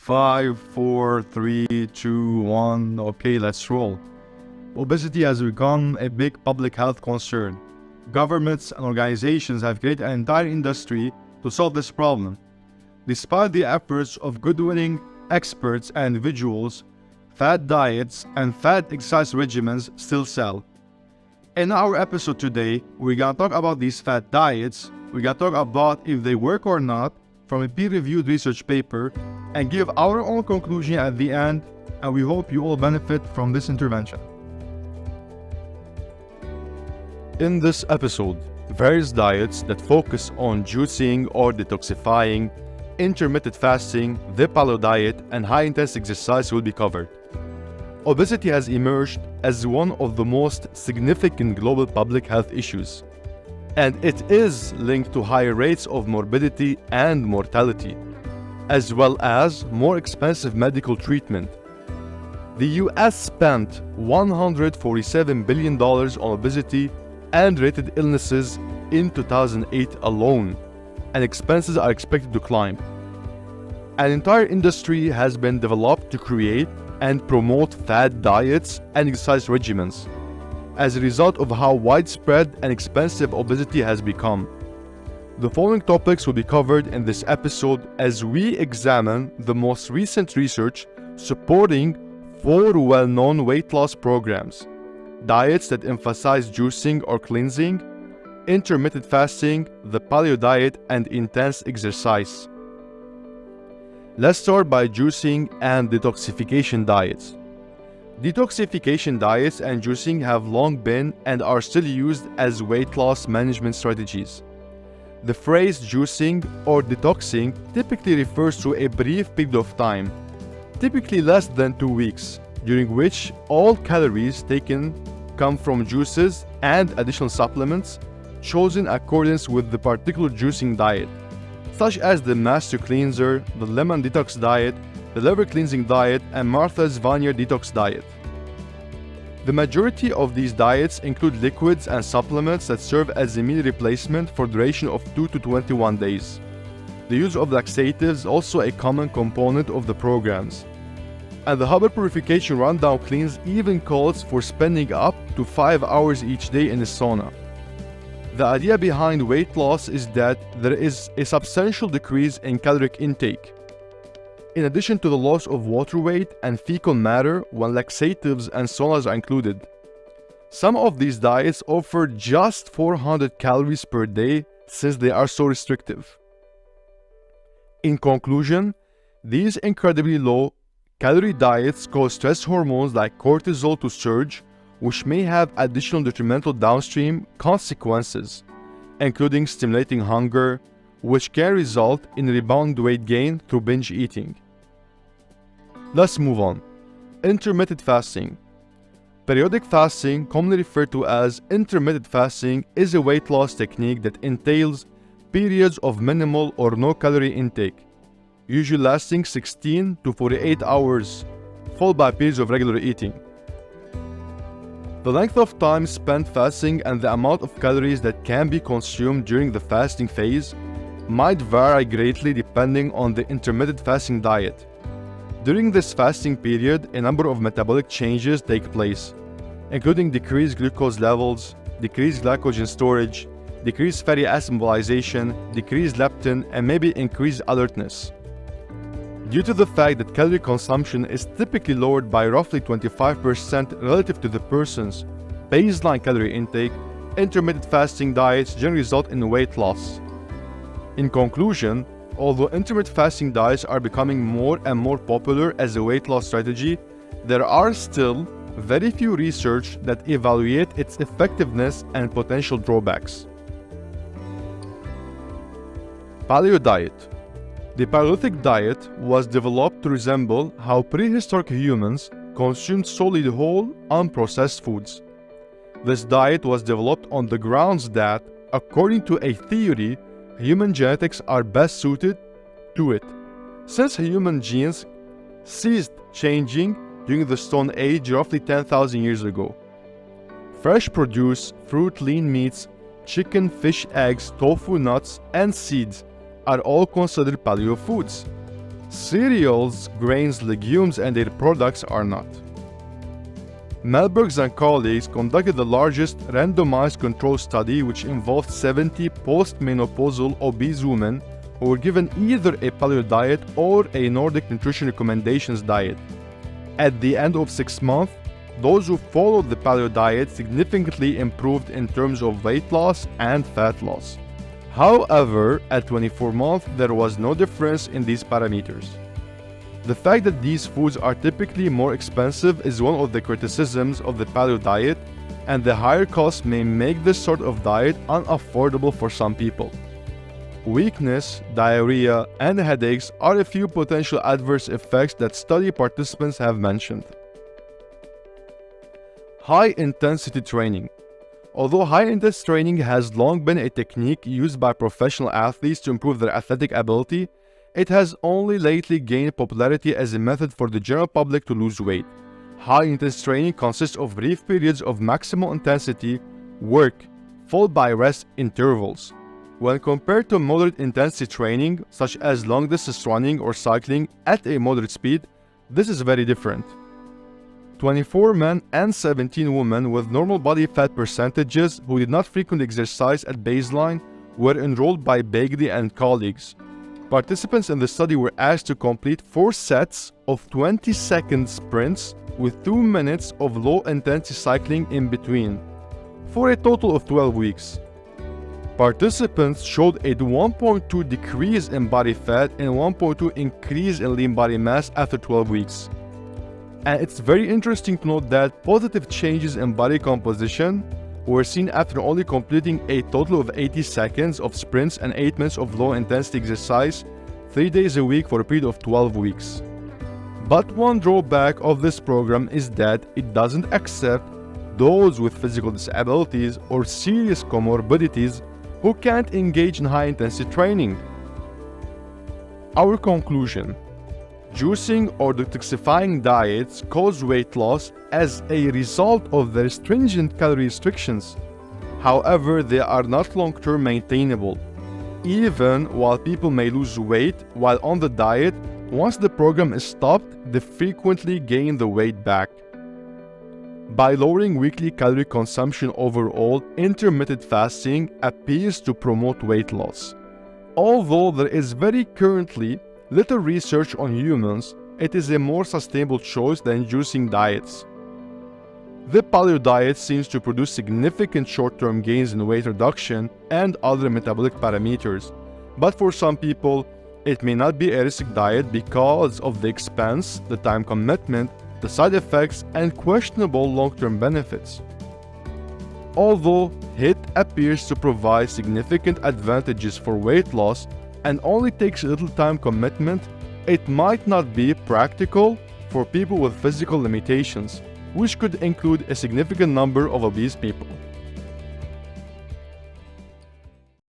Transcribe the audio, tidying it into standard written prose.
5, 4, 3, 2, 1. Okay, let's roll. Obesity has become a big public health concern. Governments and organizations have created an entire industry to solve this problem. Despite the efforts of good-willing experts and individuals, fad diets and fad exercise regimens still sell. In our episode today, we're gonna talk about these fad diets, we're gonna talk about if they work or not from a peer-reviewed research paper, and give our own conclusion at the end, and we hope you all benefit from this intervention. In this episode, various diets that focus on juicing or detoxifying, intermittent fasting, the paleo diet, and high-intensity exercise will be covered. Obesity has emerged as one of the most significant global public health issues, and it is linked to higher rates of morbidity and mortality, as well as more expensive medical treatment. The US spent $147 billion on obesity and related illnesses in 2008 alone, and expenses are expected to climb. An entire industry has been developed to create and promote fad diets and exercise regimens as a result of how widespread and expensive obesity has become. The following topics will be covered in this episode as we examine the most recent research supporting 4 well-known weight loss programs: diets that emphasize juicing or cleansing, intermittent fasting, the paleo diet, and intense exercise. Let's start by juicing and detoxification diets. Detoxification diets and juicing have long been and are still used as weight loss management strategies. The phrase juicing or detoxing typically refers to a brief period of time, typically less than 2 weeks, during which all calories taken come from juices and additional supplements chosen in accordance with the particular juicing diet, such as the Master Cleanser, the Lemon Detox Diet, the Liver Cleansing Diet, and Martha's Vineyard Detox Diet. The majority of these diets include liquids and supplements that serve as a meal replacement for duration of 2 to 21 days. The use of laxatives is also a common component of the programs. And the Huber Purification Rundown Cleanse even calls for spending up to 5 hours each day in a sauna. The idea behind weight loss is that there is a substantial decrease in caloric intake, in addition to the loss of water weight and fecal matter when laxatives and saunas are included. Some of these diets offer just 400 calories per day since they are so restrictive. In conclusion, these incredibly low calorie diets cause stress hormones like cortisol to surge, which may have additional detrimental downstream consequences, including stimulating hunger, which can result in rebound weight gain through binge eating. Let's move on. Intermittent fasting. Periodic fasting, commonly referred to as intermittent fasting, is a weight loss technique that entails periods of minimal or no calorie intake, usually lasting 16 to 48 hours, followed by periods of regular eating. The length of time spent fasting and the amount of calories that can be consumed during the fasting phase might vary greatly depending on the intermittent fasting diet. During this fasting period, a number of metabolic changes take place, including decreased glucose levels, decreased glycogen storage, decreased fatty acid mobilization, decreased leptin, and maybe increased alertness. Due to the fact that calorie consumption is typically lowered by roughly 25% relative to the person's baseline calorie intake, intermittent fasting diets generally result in weight loss. In conclusion, although intermittent fasting diets are becoming more and more popular as a weight loss strategy, there are still very few research that evaluate its effectiveness and potential drawbacks. Paleo diet. The Paleolithic diet was developed to resemble how prehistoric humans consumed solely whole, unprocessed foods. This diet was developed on the grounds that, according to a theory, human genetics are best suited to it, since human genes ceased changing during the Stone Age roughly 10,000 years ago. Fresh produce, fruit, lean meats, chicken, fish, eggs, tofu, nuts, and seeds are all considered paleo foods. Cereals, grains, legumes, and dairy products are not. Melbergs and colleagues conducted the largest randomized control study, which involved 70 postmenopausal obese women who were given either a paleo diet or a Nordic nutrition recommendations diet. At the end of 6 months, those who followed the paleo diet significantly improved in terms of weight loss and fat loss. However, at 24 months, there was no difference in these parameters. The fact that these foods are typically more expensive is one of the criticisms of the paleo diet, and the higher cost may make this sort of diet unaffordable for some people. Weakness, diarrhea, and headaches are a few potential adverse effects that study participants have mentioned. High-intensity training. Although high-intensity training has long been a technique used by professional athletes to improve their athletic ability, it has only lately gained popularity as a method for the general public to lose weight. High-intensity training consists of brief periods of maximal intensity work, followed by rest intervals. When compared to moderate intensity training, such as long-distance running or cycling at a moderate speed, this is very different. 24 men and 17 women with normal body fat percentages who did not frequently exercise at baseline were enrolled by Bagley and colleagues. Participants in the study were asked to complete 4 sets of 20-second sprints with 2 minutes of low-intensity cycling in between, for a total of 12 weeks. Participants showed a 1.2 decrease in body fat and 1.2 increase in lean body mass after 12 weeks. And it's very interesting to note that positive changes in body composition were seen after only completing a total of 80 seconds of sprints and 8 minutes of low-intensity exercise 3 days a week for a period of 12 weeks. But one drawback of this program is that it doesn't accept those with physical disabilities or serious comorbidities who can't engage in high-intensity training. Our conclusion: juicing or detoxifying diets cause weight loss as a result of their stringent calorie restrictions. However, they are not long-term maintainable. Even while people may lose weight while on the diet, once the program is stopped, they frequently gain the weight back. By lowering weekly calorie consumption overall, intermittent fasting appears to promote weight loss. Although there is very currently little research on humans, it is a more sustainable choice than juicing diets. The paleo diet seems to produce significant short-term gains in weight reduction and other metabolic parameters, but for some people, it may not be a realistic diet because of the expense, the time commitment, the side effects, and questionable long-term benefits. Although HIIT appears to provide significant advantages for weight loss and only takes a little time commitment, it might not be practical for people with physical limitations, which could include a significant number of obese people.